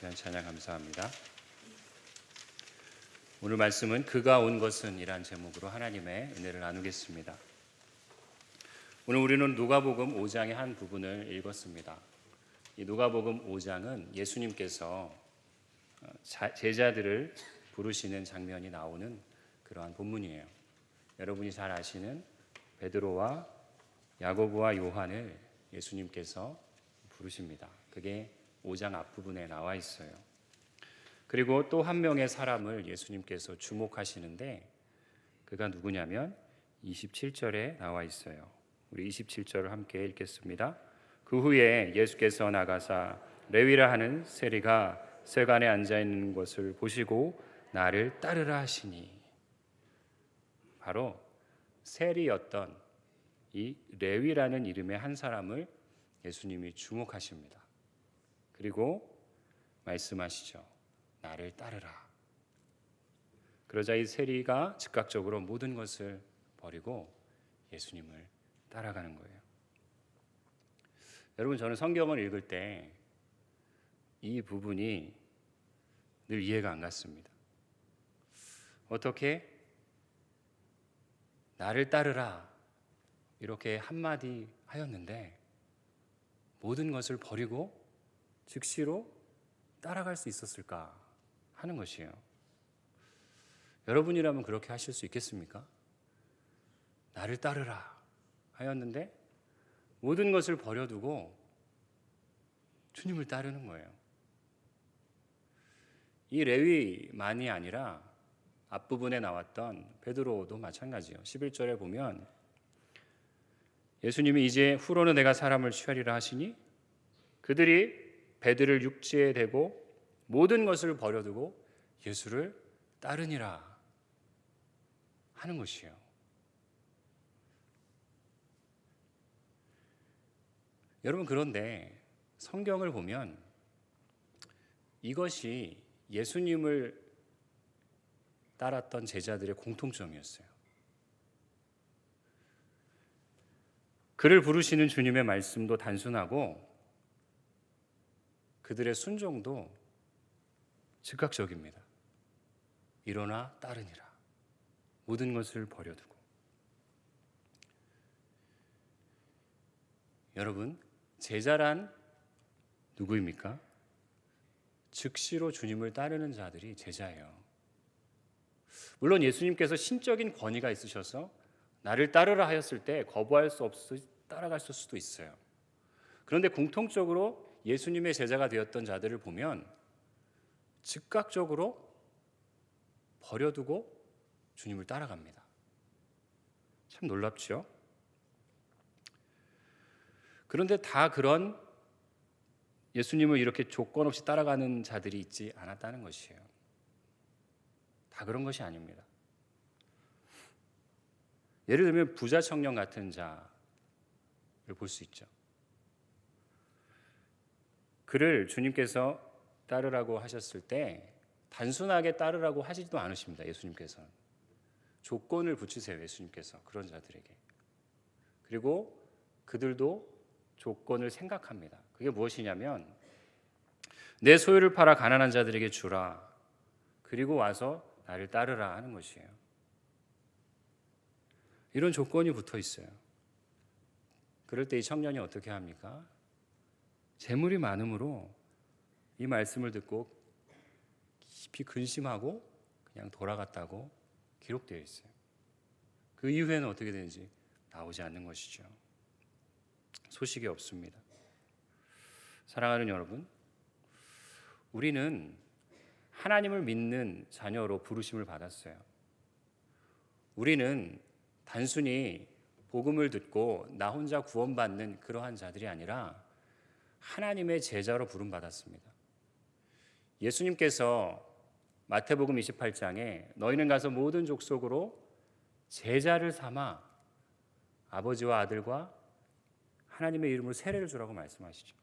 귀한 찬양 감사합니다. 오늘 말씀은 그가 온 것은 이란 제목으로 하나님의 은혜를 나누겠습니다. 오늘 우리는 누가복음 5장의 한 부분을 읽었습니다. 이 누가복음 5장은 예수님께서 제자들을 부르시는 장면이 나오는 그러한 본문이에요. 여러분이 잘 아시는 베드로와 야고보와 요한을 예수님께서 부르십니다. 그게 5장 앞부분에 나와 있어요. 그리고 또 한 명의 사람을 예수님께서 주목하시는데 그가 누구냐면 27절에 나와 있어요. 우리 27절을 함께 읽겠습니다. 그 후에 예수께서 나가사 레위라 하는 세리가 세관에 앉아있는 것을 보시고 나를 따르라 하시니, 바로 세리였던 이 레위라는 이름의 한 사람을 예수님이 주목하십니다. 그리고 말씀하시죠. 나를 따르라. 그러자 이 세리가 즉각적으로 모든 것을 버리고 예수님을 따라가는 거예요. 여러분, 저는 성경을 읽을 때 이 부분이 늘 이해가 안 갔습니다. 어떻게 나를 따르라 이렇게 한마디 하였는데 모든 것을 버리고 즉시로 따라갈 수 있었을까 하는 것이에요. 여러분이라면 그렇게 하실 수 있겠습니까? 나를 따르라 하였는데 모든 것을 버려두고 주님을 따르는 거예요. 이 레위만이 아니라 앞부분에 나왔던 베드로도 마찬가지예요. 11절에 보면 예수님이 이제 후로는 내가 사람을 취하리라 하시니 그들이 배들을 육지에 대고 모든 것을 버려두고 예수를 따르니라 하는 것이에요. 여러분, 그런데 성경을 보면 이것이 예수님을 따랐던 제자들의 공통점이었어요. 그를 부르시는 주님의 말씀도 단순하고 그들의 순종도 즉각적입니다. 일어나 따르니라. 모든 것을 버려두고. 여러분, 제자란 누구입니까? 즉시로 주님을 따르는 자들이 제자예요. 물론 예수님께서 신적인 권위가 있으셔서 나를 따르라 하였을 때 거부할 수 없이 따라갔을 수도 있어요. 그런데 공통적으로 예수님의 제자가 되었던 자들을 보면 즉각적으로 버려두고 주님을 따라갑니다. 참 놀랍죠? 그런데 다 그런 예수님을 이렇게 조건 없이 따라가는 자들이 있지 않았다는 것이에요. 다 그런 것이 아닙니다. 예를 들면 부자 청년 같은 자를 볼 수 있죠. 그를 주님께서 따르라고 하셨을 때 단순하게 따르라고 하지도 않으십니다. 예수님께서는 조건을 붙이세요. 예수님께서 그런 자들에게. 그리고 그들도 조건을 생각합니다. 그게 무엇이냐면 내 소유를 팔아 가난한 자들에게 주라. 그리고 와서 나를 따르라 하는 것이에요. 이런 조건이 붙어 있어요. 그럴 때 이 청년이 어떻게 합니까? 재물이 많음으로 이 말씀을 듣고 깊이 근심하고 그냥 돌아갔다고 기록되어 있어요. 그 이후에는 어떻게 되는지 나오지 않는 것이죠. 소식이 없습니다. 사랑하는 여러분, 우리는 하나님을 믿는 자녀로 부르심을 받았어요. 우리는 단순히 복음을 듣고 나 혼자 구원받는 그러한 자들이 아니라 하나님의 제자로 부름받았습니다. 예수님께서 마태복음 28장에 너희는 가서 모든 족속으로 제자를 삼아 아버지와 아들과 하나님의 이름으로 세례를 주라고 말씀하시죠.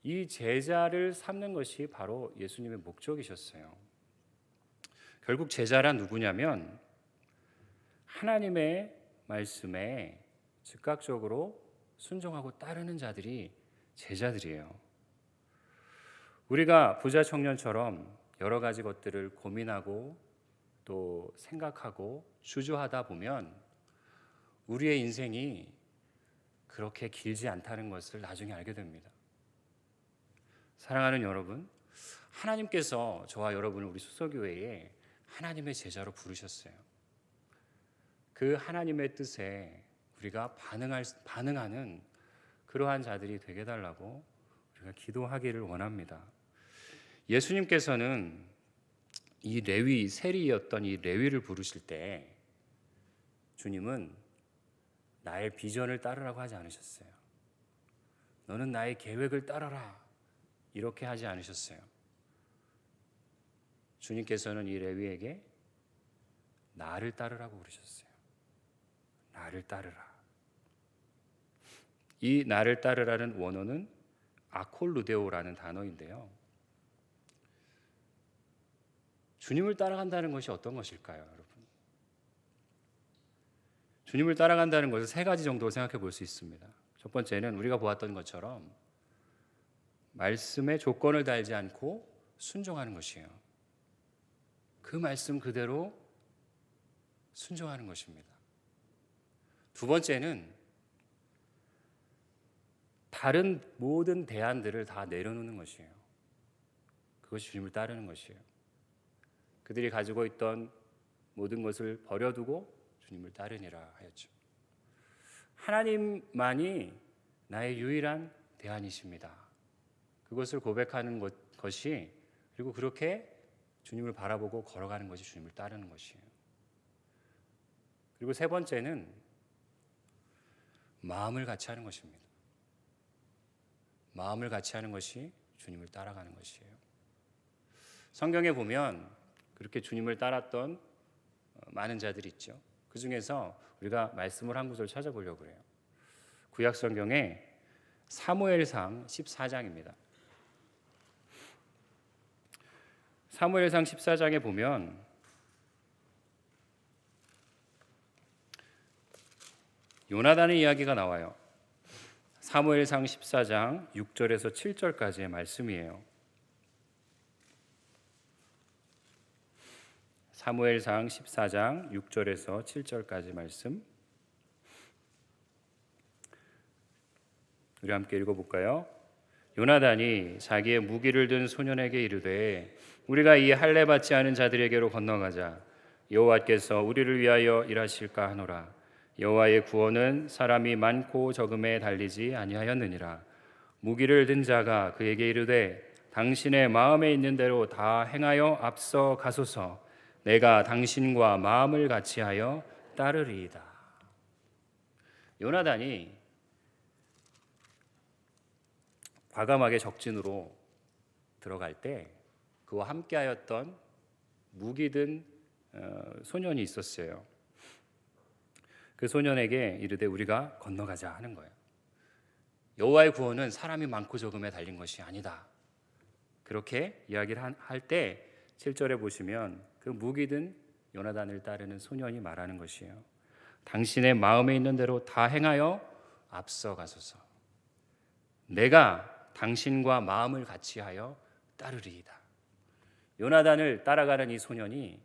이 제자를 삼는 것이 바로 예수님의 목적이셨어요. 결국 제자란 누구냐면 하나님의 말씀에 즉각적으로 순종하고 따르는 자들이 제자들이에요. 우리가 부자 청년처럼 여러 가지 것들을 고민하고 또 생각하고 주저하다 보면 우리의 인생이 그렇게 길지 않다는 것을 나중에 알게 됩니다. 사랑하는 여러분, 하나님께서 저와 여러분을 우리 수서교회에 하나님의 제자로 부르셨어요. 그 하나님의 뜻에 우리가 반응하는 그러한 자들이 되게 달라고 우리가 기도하기를 원합니다. 예수님께서는 이 레위, 세리였던 이 레위를 부르실 때 주님은 나의 비전을 따르라고 하지 않으셨어요. 너는 나의 계획을 따라라 이렇게 하지 않으셨어요. 주님께서는 이 레위에게 나를 따르라고 그러셨어요. 나를 따르라. 이 나를 따르라는 원어는 아콜루데오라는 단어인데요. 주님을 따라간다는 것이 어떤 것일까요, 여러분? 주님을 따라간다는 것을 세 가지 정도로 생각해 볼 수 있습니다. 첫 번째는 우리가 보았던 것처럼 말씀에 조건을 달지 않고 순종하는 것이에요. 그 말씀 그대로 순종하는 것입니다. 두 번째는 다른 모든 대안들을 다 내려놓는 것이에요. 그것이 주님을 따르는 것이에요. 그들이 가지고 있던 모든 것을 버려두고 주님을 따르니라 하였죠. 하나님만이 나의 유일한 대안이십니다. 그것을 고백하는 것이, 그리고 그렇게 주님을 바라보고 걸어가는 것이 주님을 따르는 것이에요. 그리고 세 번째는 마음을 같이 하는 것입니다. 마음을 같이 하는 것이 주님을 따라가는 것이에요. 성경에 보면 그렇게 주님을 따랐던 많은 자들이 있죠. 그 중에서 우리가 말씀을 한 구절 찾아보려고 해요. 구약 성경에 사무엘상 14장입니다. 사무엘상 14장에 보면 요나단의 이야기가 나와요. 사무엘상 14장 6절에서 7절까지의 말씀이에요. 사무엘상 14장 6절에서 7절까지 말씀, 우리 함께 읽어볼까요? 요나단이 자기의 무기를 든 소년에게 이르되 우리가 이 할례 받지 않은 자들에게로 건너가자. 여호와께서 우리를 위하여 일하실까 하노라. 여호와의 구원은 사람이 많고 적음에 달리지 아니하였느니라. 무기를 든 자가 그에게 이르되 당신의 마음에 있는 대로 다 행하여 앞서 가소서. 내가 당신과 마음을 같이하여 따르리이다. 요나단이 과감하게 적진으로 들어갈 때 그와 함께하였던 무기든 소년이 있었어요. 그 소년에게 이르되 우리가 건너가자 하는 거예요. 여호와의 구원은 사람이 많고 적음에 달린 것이 아니다. 그렇게 이야기를 할 때 7절에 보시면 그 무기든 요나단을 따르는 소년이 말하는 것이에요. 당신의 마음에 있는 대로 다 행하여 앞서가소서. 내가 당신과 마음을 같이하여 따르리이다. 요나단을 따라가는 이 소년이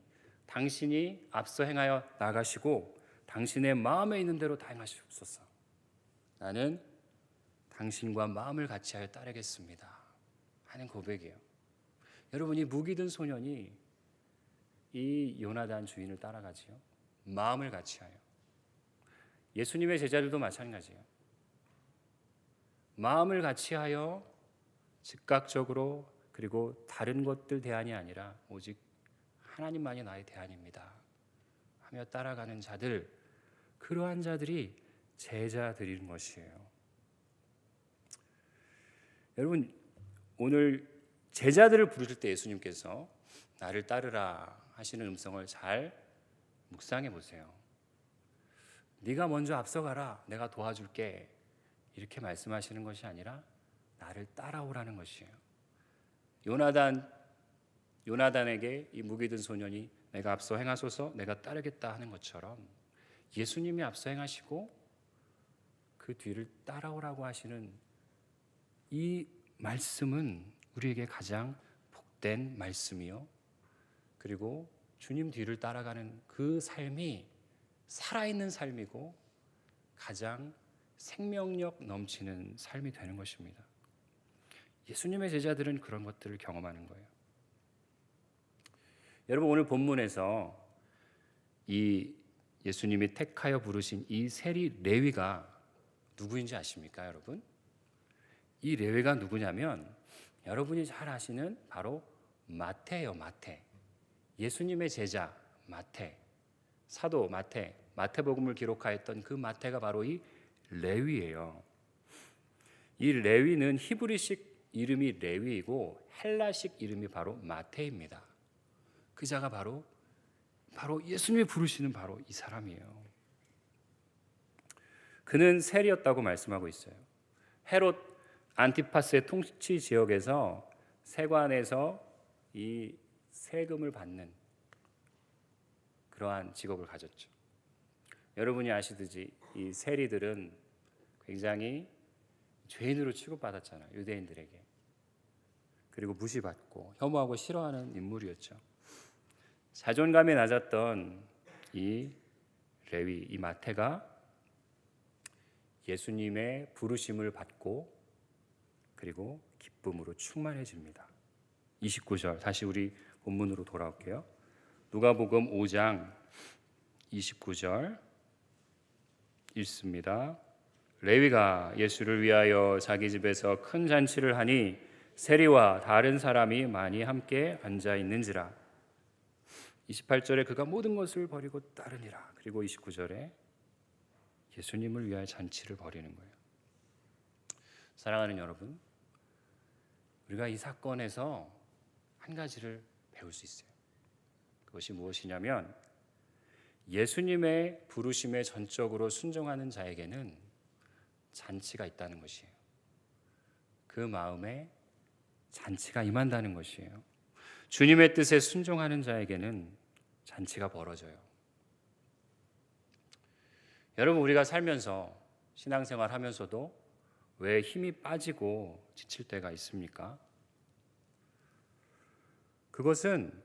당신이 앞서 행하여 나가시고 당신의 마음에 있는 대로 다 행하시옵소서. 나는 당신과 마음을 같이하여 따르겠습니다 하는 고백이에요. 여러분, 이 무기든 소년이 이 요나단 주인을 따라가지요. 마음을 같이하여. 예수님의 제자들도 마찬가지예요. 마음을 같이하여 즉각적으로, 그리고 다른 것들 대안이 아니라 오직 하나님만이 나의 대안입니다 하며 따라가는 자들, 그러한 자들이 제자들인 것이에요. 여러분, 오늘 제자들을 부르실 때 예수님께서 나를 따르라 하시는 음성을 잘 묵상해 보세요. 네가 먼저 앞서가라, 내가 도와줄게, 이렇게 말씀하시는 것이 아니라 나를 따라오라는 것이에요. 요나단에게 이 무기든 소년이 내가 앞서 행하소서, 내가 따르겠다 하는 것처럼 예수님이 앞서 행하시고 그 뒤를 따라오라고 하시는 이 말씀은 우리에게 가장 복된 말씀이요. 그리고 주님 뒤를 따라가는 그 삶이 살아있는 삶이고 가장 생명력 넘치는 삶이 되는 것입니다. 예수님의 제자들은 그런 것들을 경험하는 거예요. 여러분, 오늘 본문에서 이 예수님이 택하여 부르신 이 세리 레위가 누구인지 아십니까, 여러분? 이 레위가 누구냐면 여러분이 잘 아시는 바로 마태예요. 마태. 예수님의 제자 마태. 사도 마태. 마태복음을 기록하였던 그 마태가 바로 이 레위예요. 이 레위는 히브리식 이름이 레위이고 헬라식 이름이 바로 마태입니다. 그 자가 바로 예수님이 부르시는 바로 이 사람이에요. 그는 세리였다고 말씀하고 있어요. 헤롯 안티파스의 통치 지역에서 세관에서 이 세금을 받는 그러한 직업을 가졌죠. 여러분이 아시듯이 이 세리들은 굉장히 죄인으로 취급받았잖아요. 유대인들에게. 그리고 무시받고 혐오하고 싫어하는 인물이었죠. 자존감이 낮았던 이 레위, 이 마태가 예수님의 부르심을 받고 그리고 기쁨으로 충만해집니다. 29절, 다시 우리 본문으로 돌아올게요. 누가복음 5장 29절 읽습니다. 레위가 예수를 위하여 자기 집에서 큰 잔치를 하니 세리와 다른 사람이 많이 함께 앉아 있는지라. 28절에 그가 모든 것을 버리고 따르니라. 그리고 29절에 예수님을 위하여 잔치를 벌이는 거예요. 사랑하는 여러분, 우리가 이 사건에서 한 가지를 배울 수 있어요. 그것이 무엇이냐면 예수님의 부르심에 전적으로 순종하는 자에게는 잔치가 있다는 것이에요. 그 마음에 잔치가 임한다는 것이에요. 주님의 뜻에 순종하는 자에게는 잔치가 벌어져요. 여러분, 우리가 살면서 신앙생활 하면서도 왜 힘이 빠지고 지칠 때가 있습니까? 그것은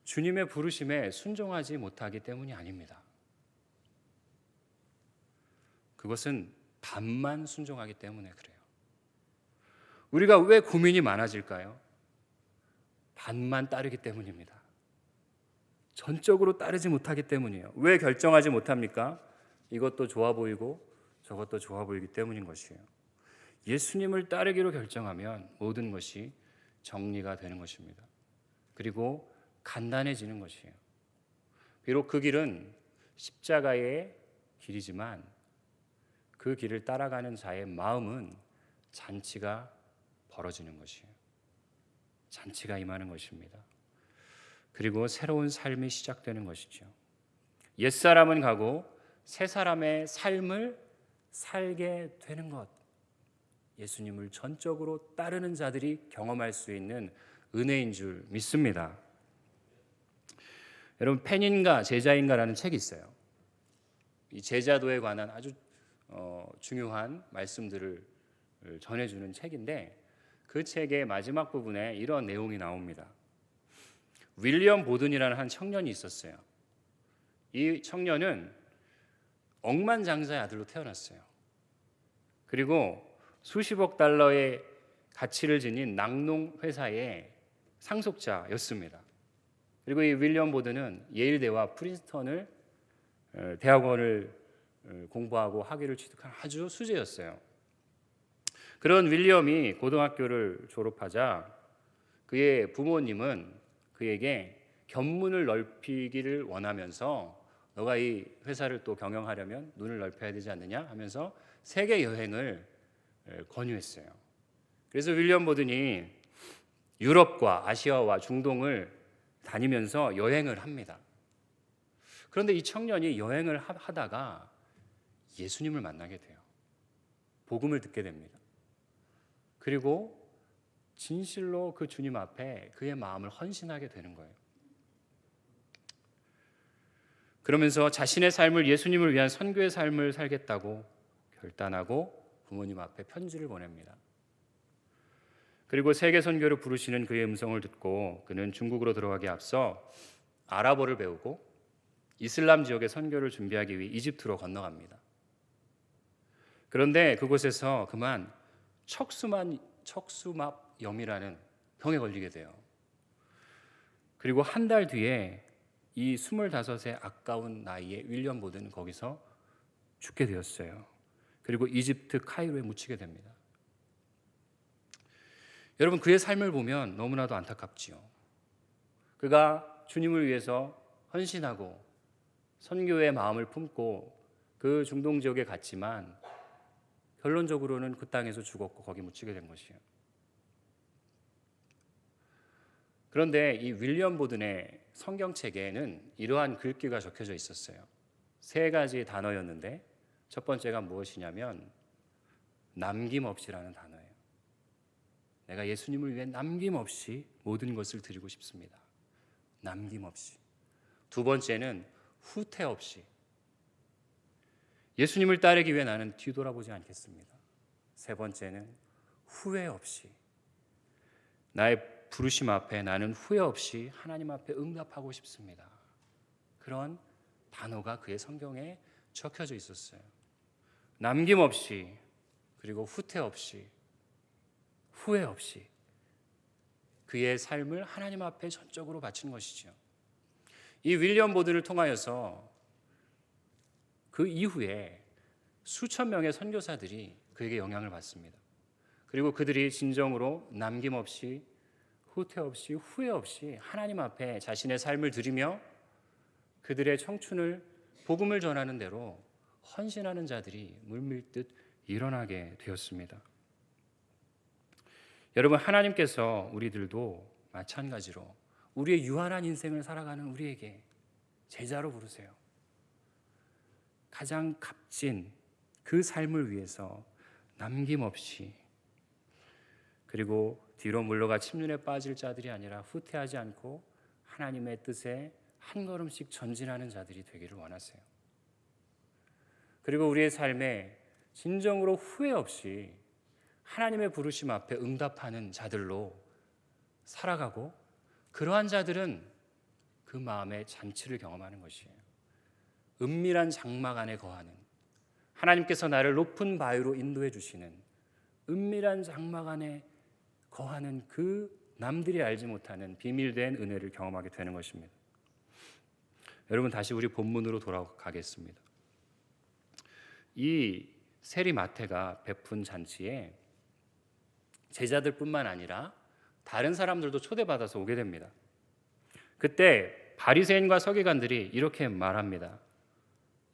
주님의 부르심에 순종하지 못하기 때문이 아닙니다. 그것은 반만 순종하기 때문에 그래요. 우리가 왜 고민이 많아질까요? 반만 따르기 때문입니다. 전적으로 따르지 못하기 때문이에요. 왜 결정하지 못합니까? 이것도 좋아 보이고 저것도 좋아 보이기 때문인 것이에요. 예수님을 따르기로 결정하면 모든 것이 정리가 되는 것입니다. 그리고 간단해지는 것이에요. 비록 그 길은 십자가의 길이지만 그 길을 따라가는 자의 마음은 잔치가 벌어지는 것이에요. 잔치가 임하는 것입니다. 그리고 새로운 삶이 시작되는 것이죠. 옛사람은 가고 새 사람의 삶을 살게 되는 것. 예수님을 전적으로 따르는 자들이 경험할 수 있는 은혜인 줄 믿습니다. 여러분, 팬인가 제자인가라는 책이 있어요. 이 제자도에 관한 아주 중요한 말씀들을 전해주는 책인데 그 책의 마지막 부분에 이런 내용이 나옵니다. 윌리엄 보든이라는 한 청년이 있었어요. 이 청년은 억만장자의 아들로 태어났어요. 그리고 수십억 달러의 가치를 지닌 낙농 회사의 상속자였습니다. 그리고 이 윌리엄 보든은 예일대와 프린스턴을 대학원을 공부하고 학위를 취득한 아주 수재였어요. 그런 윌리엄이 고등학교를 졸업하자 그의 부모님은 그에게 견문을 넓히기를 원하면서 너가 이 회사를 또 경영하려면 눈을 넓혀야 되지 않느냐 하면서 세계 여행을 권유했어요. 그래서 윌리엄 보든이 유럽과 아시아와 중동을 다니면서 여행을 합니다. 그런데 이 청년이 여행을 하다가 예수님을 만나게 돼요. 복음을 듣게 됩니다. 그리고 진실로 그 주님 앞에 그의 마음을 헌신하게 되는 거예요. 그러면서 자신의 삶을 예수님을 위한 선교의 삶을 살겠다고 결단하고 부모님 앞에 편지를 보냅니다. 그리고 세계 선교를 부르시는 그의 음성을 듣고 그는 중국으로 들어가기 앞서 아랍어를 배우고 이슬람 지역의 선교를 준비하기 위해 이집트로 건너갑니다. 그런데 그곳에서 그만 척수막염이라는 병에 걸리게 돼요. 그리고 한 달 뒤에 이 25의 아까운 나이에 윌리엄 보드는 거기서 죽게 되었어요. 그리고 이집트 카이로에 묻히게 됩니다. 여러분, 그의 삶을 보면 너무나도 안타깝지요. 그가 주님을 위해서 헌신하고 선교의 마음을 품고 그 중동 지역에 갔지만 결론적으로는 그 땅에서 죽었고 거기 묻히게 된 것이에요. 그런데 이 윌리엄 보든의 성경책에는 이러한 글귀가 적혀져 있었어요. 3가지 단어였는데 첫 번째가 무엇이냐면 남김없이라는 단어예요. 내가 예수님을 위해 남김없이 모든 것을 드리고 싶습니다. 남김없이. 두 번째는 후퇴 없이. 예수님을 따르기 위해 나는 뒤돌아보지 않겠습니다. 세 번째는 후회 없이. 나의 부르심 앞에 나는 후회 없이 하나님 앞에 응답하고 싶습니다. 그런 단어가 그의 성경에 적혀져 있었어요. 남김없이, 그리고 후퇴 없이, 후회 없이 그의 삶을 하나님 앞에 전적으로 바친 것이죠. 이 윌리엄 보든을 통하여서 그 이후에 수천 명의 선교사들이 그에게 영향을 받습니다. 그리고 그들이 진정으로 남김없이, 후퇴 없이, 후회 없이 하나님 앞에 자신의 삶을 드리며 그들의 청춘을 복음을 전하는 대로 헌신하는 자들이 물밀듯 일어나게 되었습니다. 여러분, 하나님께서 우리들도 마찬가지로 우리의 유한한 인생을 살아가는 우리에게 제자로 부르세요. 가장 값진 그 삶을 위해서 남김없이, 그리고 뒤로 물러가 침륜에 빠질 자들이 아니라 후퇴하지 않고 하나님의 뜻에 한 걸음씩 전진하는 자들이 되기를 원하세요. 그리고 우리의 삶에 진정으로 후회 없이 하나님의 부르심 앞에 응답하는 자들로 살아가고, 그러한 자들은 그 마음의 잔치를 경험하는 것이에요. 은밀한 장막 안에 거하는, 하나님께서 나를 높은 바위로 인도해 주시는 은밀한 장막 안에 거하는 그 남들이 알지 못하는 비밀된 은혜를 경험하게 되는 것입니다. 여러분, 다시 우리 본문으로 돌아가겠습니다. 이 세리 마태가 베푼 잔치에 제자들뿐만 아니라 다른 사람들도 초대받아서 오게 됩니다. 그때 바리새인과 서기관들이 이렇게 말합니다.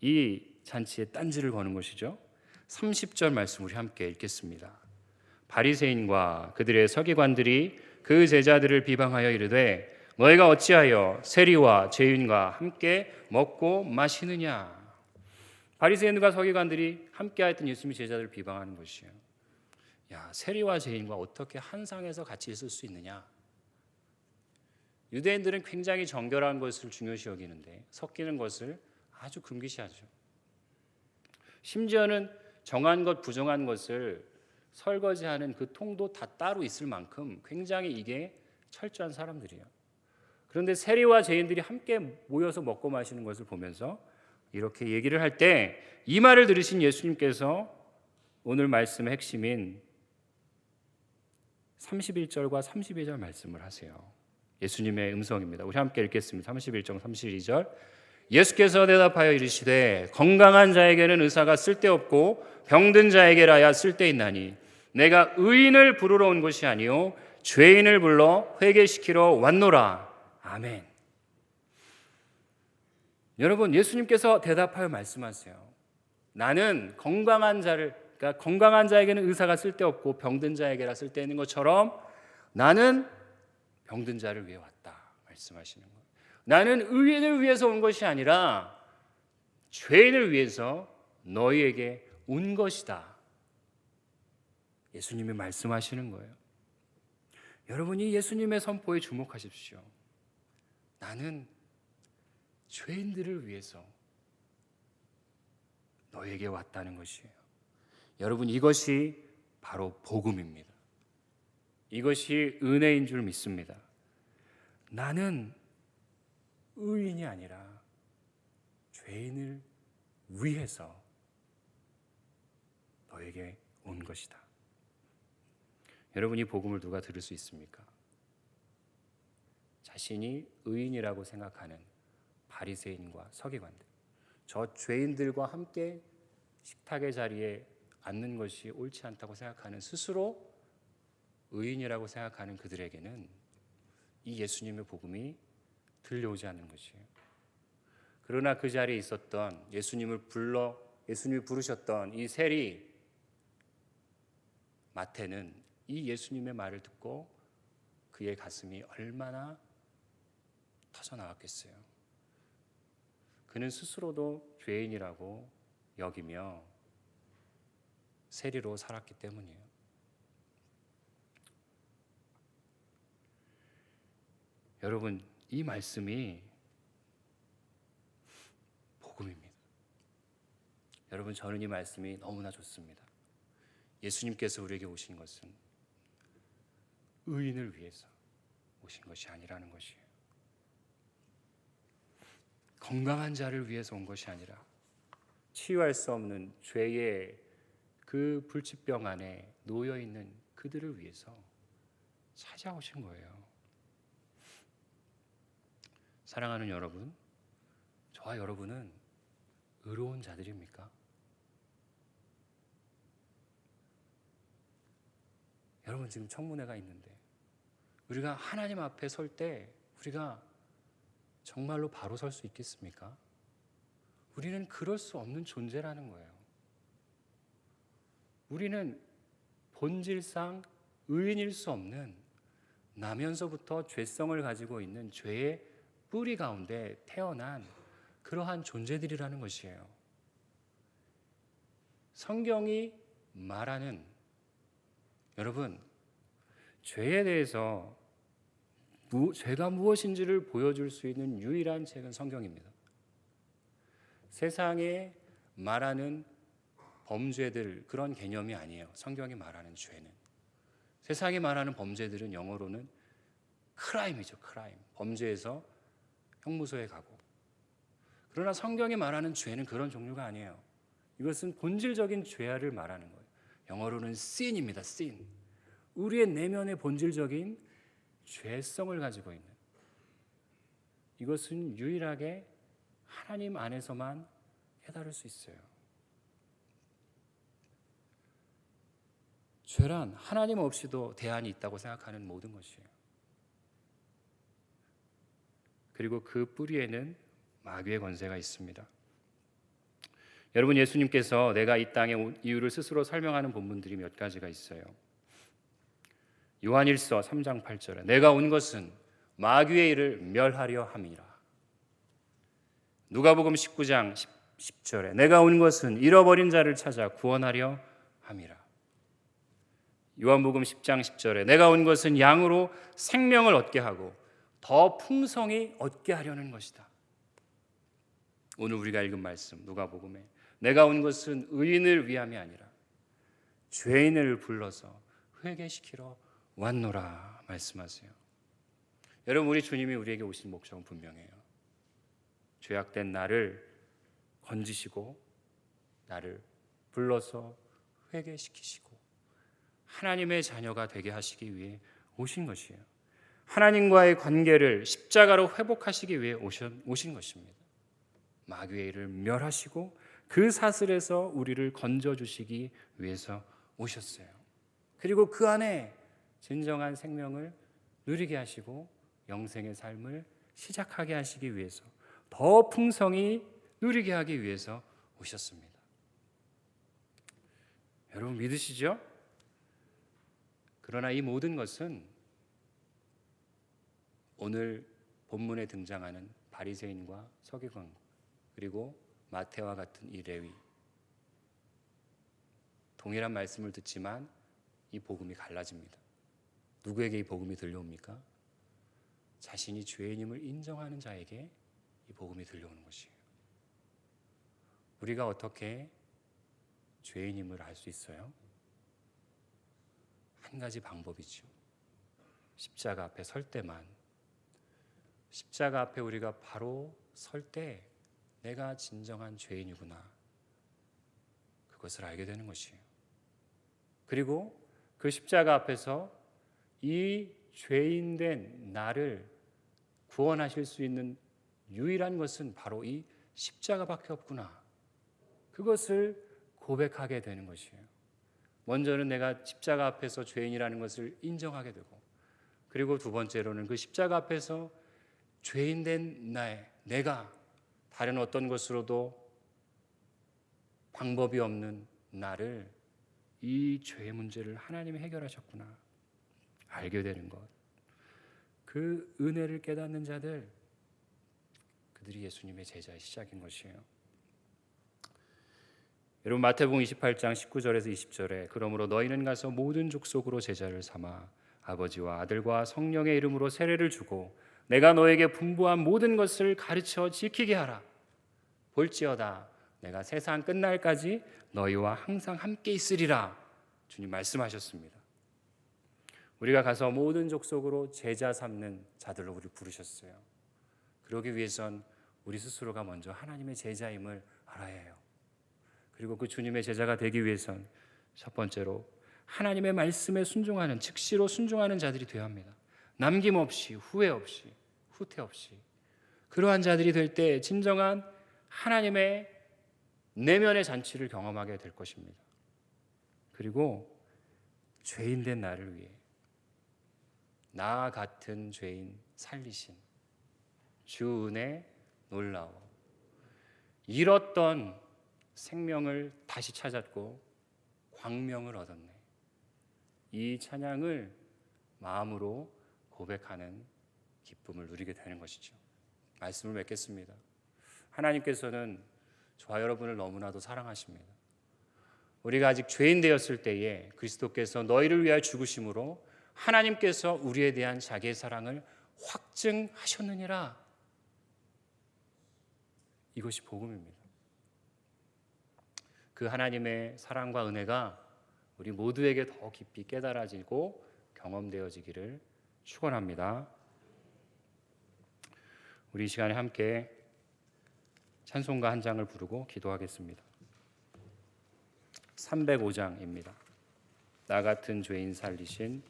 이 잔치에 딴지를 거는 것이죠. 30절 말씀 우리 함께 읽겠습니다. 바리새인과 그들의 서기관들이 그 제자들을 비방하여 이르되 너희가 어찌하여 세리와 죄인과 함께 먹고 마시느냐. 바리새인과 서기관들이 함께 하였던 예수님의 제자들을 비방하는 것이에요. 야, 세리와 죄인과 어떻게 한 상에서 같이 있을 수 있느냐. 유대인들은 굉장히 정결한 것을 중요시 여기는데 섞이는 것을 아주 금기시하죠. 심지어는 정한 것, 부정한 것을 설거지하는 그 통도 다 따로 있을 만큼 굉장히 이게 철저한 사람들이에요. 그런데 세리와 죄인들이 함께 모여서 먹고 마시는 것을 보면서 이렇게 얘기를 할 때 이 말을 들으신 예수님께서 오늘 말씀의 핵심인 31절과 32절 말씀을 하세요. 예수님의 음성입니다. 우리 함께 읽겠습니다. 31절 32절. 예수께서 대답하여 이르시되 건강한 자에게는 의사가 쓸데없고 병든 자에게라야 쓸데있나니 내가 의인을 부르러 온 것이 아니요 죄인을 불러 회개시키러 왔노라. 아멘. 여러분, 예수님께서 대답하여 말씀하세요. 나는 건강한 자에게는 의사가 쓸데없고 병든 자에게라 쓸데있는 것처럼 나는 병든 자를 위해 왔다 말씀하시는 거예요. 나는 의인을 위해서 온 것이 아니라 죄인을 위해서 너희에게 온 것이다. 예수님이 말씀하시는 거예요. 여러분이 예수님의 선포에 주목하십시오. 나는 죄인들을 위해서 너에게 왔다는 것이에요. 여러분, 이것이 바로 복음입니다. 이것이 은혜인 줄 믿습니다. 나는 의인이 아니라 죄인을 위해서 너에게 온 것이다. 여러분, 이 복음을 누가 들을 수 있습니까? 자신이 의인이라고 생각하는 바리새인과 서기관들, 저 죄인들과 함께 식탁의 자리에 앉는 것이 옳지 않다고 생각하는, 스스로 의인이라고 생각하는 그들에게는 이 예수님의 복음이 들려오지 않는 것이에요. 그러나 그 자리에 있었던 예수님이 부르셨던 이 세리 마태는 이 예수님의 말을 듣고 그의 가슴이 얼마나 터져 나왔겠어요. 그는 스스로도 죄인이라고 여기며 세리로 살았기 때문이에요. 여러분, 이 말씀이 복음입니다. 여러분, 저는 이 말씀이 너무나 좋습니다. 예수님께서 우리에게 오신 것은 의인을 위해서 오신 것이 아니라는 것이에요. 건강한 자를 위해서 온 것이 아니라 치유할 수 없는 죄의 그 불치병 안에 놓여 있는 그들을 위해서 찾아오신 거예요. 사랑하는 여러분, 저와 여러분은 의로운 자들입니까? 여러분, 지금 청문회가 있는데 우리가 하나님 앞에 설 때 우리가 정말로 바로 설 수 있겠습니까? 우리는 그럴 수 없는 존재라는 거예요. 우리는 본질상 의인일 수 없는, 나면서부터 죄성을 가지고 있는 죄의 뿌리 가운데 태어난 그러한 존재들이라는 것이에요. 성경이 말하는, 여러분, 죄에 대해서 죄가 무엇인지를 보여줄 수 있는 유일한 책은 성경입니다. 세상에 말하는 범죄들, 그런 개념이 아니에요. 성경이 말하는 죄는. 세상이 말하는 범죄들은 영어로는 크라임이죠. 크라임. 범죄에서 형무소에 가고. 그러나 성경이 말하는 죄는 그런 종류가 아니에요. 이것은 본질적인 죄를 말하는 거예요. 영어로는 sin입니다. sin. 우리의 내면의 본질적인 죄성을 가지고 있는, 이것은 유일하게 하나님 안에서만 깨달을 수 있어요. 죄란 하나님 없이도 대안이 있다고 생각하는 모든 것이에요. 그리고 그 뿌리에는 마귀의 권세가 있습니다. 여러분, 예수님께서 내가 이 땅에 온 이유를 스스로 설명하는 본문들이 몇 가지가 있어요. 요한일서 3장 8절에 내가 온 것은 마귀의 일을 멸하려 함이라. 누가복음 19장 10절에 내가 온 것은 잃어버린 자를 찾아 구원하려 함이라. 요한복음 10장 10절에 내가 온 것은 양으로 생명을 얻게 하고 더 풍성히 얻게 하려는 것이다. 오늘 우리가 읽은 말씀 누가복음에 내가 온 것은 의인을 위함이 아니라 죄인을 불러서 회개시키러 왔노라 말씀하세요. 여러분, 우리 주님이 우리에게 오신 목적은 분명해요. 죄악된 나를 건지시고 나를 불러서 회개시키시고 하나님의 자녀가 되게 하시기 위해 오신 것이에요. 하나님과의 관계를 십자가로 회복하시기 위해 오신 것입니다. 마귀의 일을 멸하시고 그 사슬에서 우리를 건져주시기 위해서 오셨어요. 그리고 그 안에 진정한 생명을 누리게 하시고 영생의 삶을 시작하게 하시기 위해서, 더 풍성히 누리게 하기 위해서 오셨습니다. 여러분, 믿으시죠? 그러나 이 모든 것은 오늘 본문에 등장하는 바리새인과 서기관 그리고 마태와 같은 이 레위, 동일한 말씀을 듣지만 이 복음이 갈라집니다. 누구에게 이 복음이 들려옵니까? 자신이 죄인임을 인정하는 자에게 이 복음이 들려오는 것이에요. 우리가 어떻게 죄인임을 알 수 있어요? 한 가지 방법이죠. 십자가 앞에 설 때만, 십자가 앞에 우리가 바로 설 때 내가 진정한 죄인이구나, 그것을 알게 되는 것이에요. 그리고 그 십자가 앞에서 이 죄인된 나를 구원하실 수 있는 유일한 것은 바로 이 십자가밖에 없구나, 그것을 고백하게 되는 것이에요. 먼저는 내가 십자가 앞에서 죄인이라는 것을 인정하게 되고, 그리고 두 번째로는 그 십자가 앞에서 죄인된 내가 다른 어떤 것으로도 방법이 없는 나를, 이 죄의 문제를 하나님이 해결하셨구나 알게 되는 것, 그 은혜를 깨닫는 자들, 그들이 예수님의 제자의 시작인 것이에요. 여러분, 마태복음 28장 19절에서 20절에 그러므로 너희는 가서 모든 족속으로 제자를 삼아 아버지와 아들과 성령의 이름으로 세례를 주고 내가 너에게 분부한 모든 것을 가르쳐 지키게 하라. 볼지어다 내가 세상 끝날까지 너희와 항상 함께 있으리라. 주님 말씀하셨습니다. 우리가 가서 모든 족속으로 제자 삼는 자들로 우리를 부르셨어요. 그러기 위해선 우리 스스로가 먼저 하나님의 제자임을 알아야 해요. 그리고 그 주님의 제자가 되기 위해선 첫 번째로 하나님의 말씀에 순종하는, 즉시로 순종하는 자들이 되어야 합니다. 남김없이, 후회 없이, 후퇴 없이. 그러한 자들이 될 때 진정한 하나님의 내면의 잔치를 경험하게 될 것입니다. 그리고 죄인된 나를 위해 나 같은 죄인 살리신 주 은혜 놀라워. 잃었던 생명을 다시 찾았고 광명을 얻었네. 이 찬양을 마음으로 고백하는 기쁨을 누리게 되는 것이죠. 말씀을 맺겠습니다. 하나님께서는 저와 여러분을 너무나도 사랑하십니다. 우리가 아직 죄인 되었을 때에 그리스도께서 너희를 위하여 죽으심으로 하나님께서 우리에 대한 자기의 사랑을 확증하셨느니라. 이것이 복음입니다. 그 하나님의 사랑과 은혜가 우리 모두에게 더 깊이 깨달아지고 경험되어지기를 축원합니다. 우리 이 시간에 함께 찬송가 한 장을 부르고 기도하겠습니다. 305장입니다. 나 같은 죄인 살리신.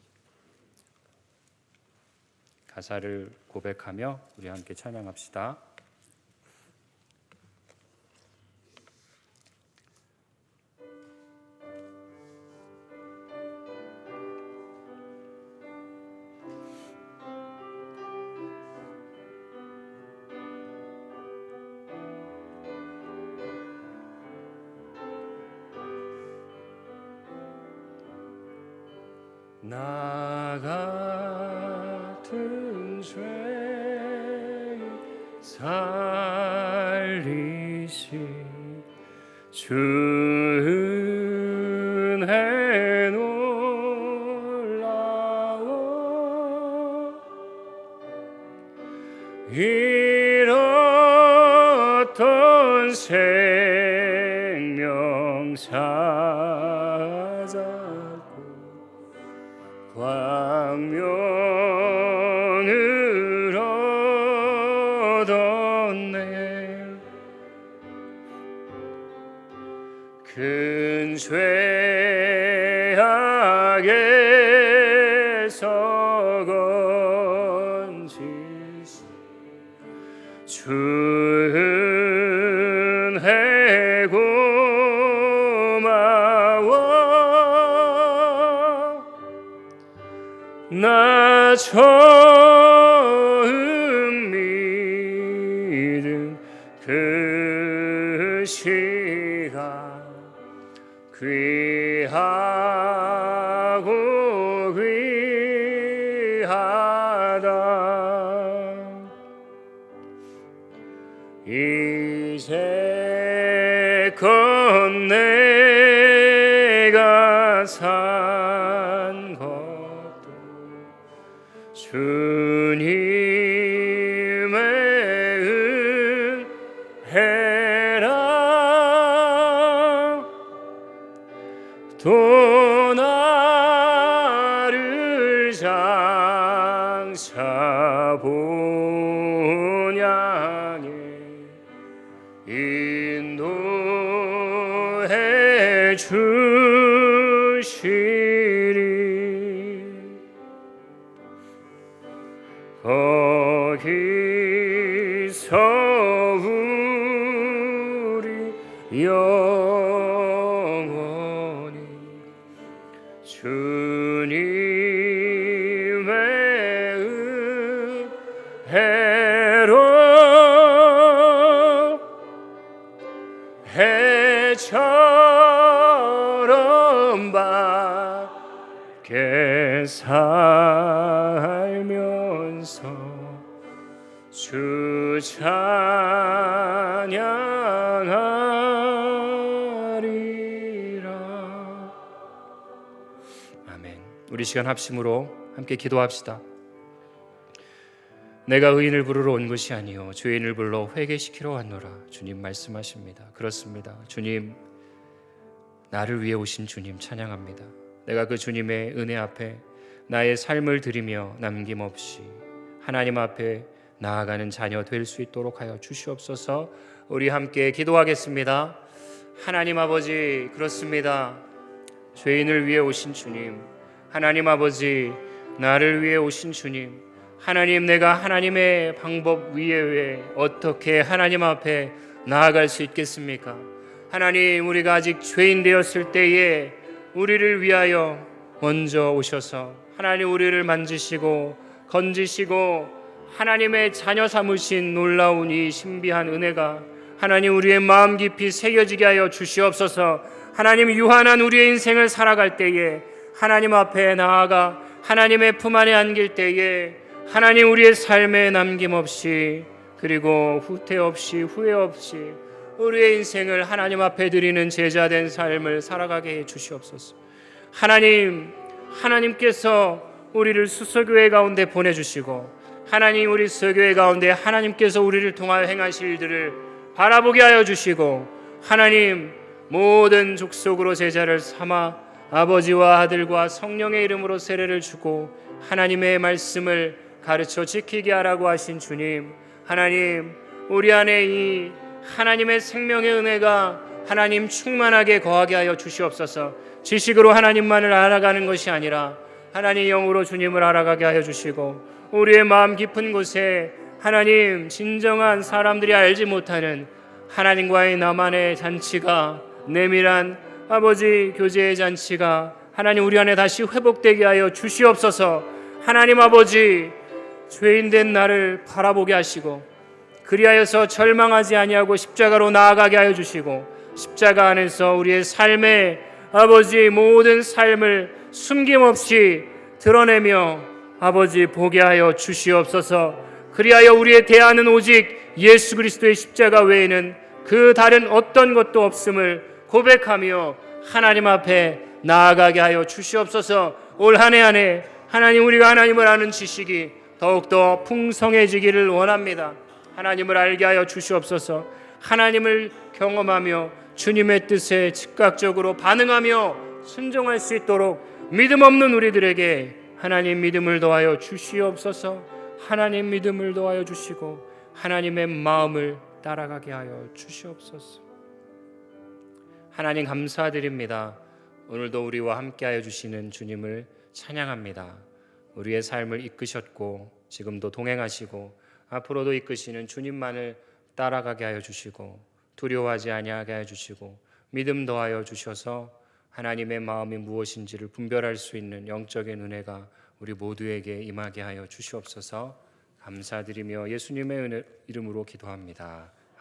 가사를 고백하며 우리 함께 찬양합시다. 나 같은 죄인 살리신 주 은혜 놀라워. 잃었던 생명 찾았고 광명을 얻었네. 큰 죄악에서 건지시 주 은혜 고마워. 나 처음 믿은 그 시간 귀하고 귀하다. 이제껏 내가 산 것도 주님의 은혜라. 또 나를 본 양에 인도해 주시리. 거기서 우리 영원히 주님의 은혜로 해처럼 밖에 살면서 주 찬양하리라. 아멘. 우리 시간 합심으로 함께 기도합시다. 내가 의인을 부르러 온 것이 아니요 죄인을 불러 회개시키러 왔노라. 주님 말씀하십니다. 그렇습니다. 주님, 나를 위해 오신 주님 찬양합니다. 내가 그 주님의 은혜 앞에 나의 삶을 드리며 남김없이 하나님 앞에 나아가는 자녀 될 수 있도록 하여 주시옵소서. 우리 함께 기도하겠습니다. 하나님 아버지, 그렇습니다. 죄인을 위해 오신 주님, 하나님 아버지, 나를 위해 오신 주님, 하나님, 내가 하나님의 방법 위에 어떻게 하나님 앞에 나아갈 수 있겠습니까? 하나님, 우리가 아직 죄인 되었을 때에 우리를 위하여 먼저 오셔서 하나님 우리를 만지시고 건지시고 하나님의 자녀 삼으신 놀라운 이 신비한 은혜가 하나님 우리의 마음 깊이 새겨지게 하여 주시옵소서. 하나님, 유한한 우리의 인생을 살아갈 때에 하나님 앞에 나아가 하나님의 품 안에 안길 때에 하나님 우리의 삶에 남김없이 그리고 후퇴 없이 후회 없이 우리의 인생을 하나님 앞에 드리는 제자된 삶을 살아가게 해 주시옵소서. 하나님, 하나님께서 우리를 수서교회 가운데 보내주시고 하나님 우리 서교회 가운데 하나님께서 우리를 통하여 행하실 일들을 바라보게 하여 주시고 하나님 모든 족속으로 제자를 삼아 아버지와 아들과 성령의 이름으로 세례를 주고 하나님의 말씀을 가르쳐 지키게 하라고 하신 주님, 하나님 우리 안에 이 하나님의 생명의 은혜가 하나님 충만하게 거하게 하여 주시옵소서. 지식으로 하나님만을 알아가는 것이 아니라 하나님 영으로 주님을 알아가게 하여 주시고 우리의 마음 깊은 곳에 하나님 진정한 사람들이 알지 못하는 하나님과의 나만의 잔치가 내밀한 아버지 교제의 잔치가 하나님 우리 안에 다시 회복되게 하여 주시옵소서. 하나님 아버지, 죄인된 나를 바라보게 하시고 그리하여서 절망하지 아니하고 십자가로 나아가게 하여 주시고 십자가 안에서 우리의 삶의 아버지 모든 삶을 숨김없이 드러내며 아버지 보게 하여 주시옵소서. 그리하여 우리의 대안은 오직 예수 그리스도의 십자가 외에는 그 다른 어떤 것도 없음을 고백하며 하나님 앞에 나아가게 하여 주시옵소서. 올 한 해 안에 하나님 우리가 하나님을 아는 지식이 더욱더 풍성해지기를 원합니다. 하나님을 알게 하여 주시옵소서. 하나님을 경험하며 주님의 뜻에 즉각적으로 반응하며 순종할 수 있도록 믿음 없는 우리들에게 하나님 믿음을 더하여 주시옵소서. 하나님 믿음을 더하여 주시고 하나님의 마음을 따라가게 하여 주시옵소서. 하나님 감사드립니다. 오늘도 우리와 함께하여 주시는 주님을 찬양합니다. 우리의 삶을 이끄셨고 지금도 동행하시고 앞으로도 이끄시는 주님만을 따라가게 하여 주시고 두려워하지 아니하게 하여 주시고 믿음 더하여 주셔서 하나님의 마음이 무엇인지를 분별할 수 있는 영적인 은혜가 우리 모두에게 임하게 하여 주시옵소서. 감사드리며 예수님의 이름으로 기도합니다.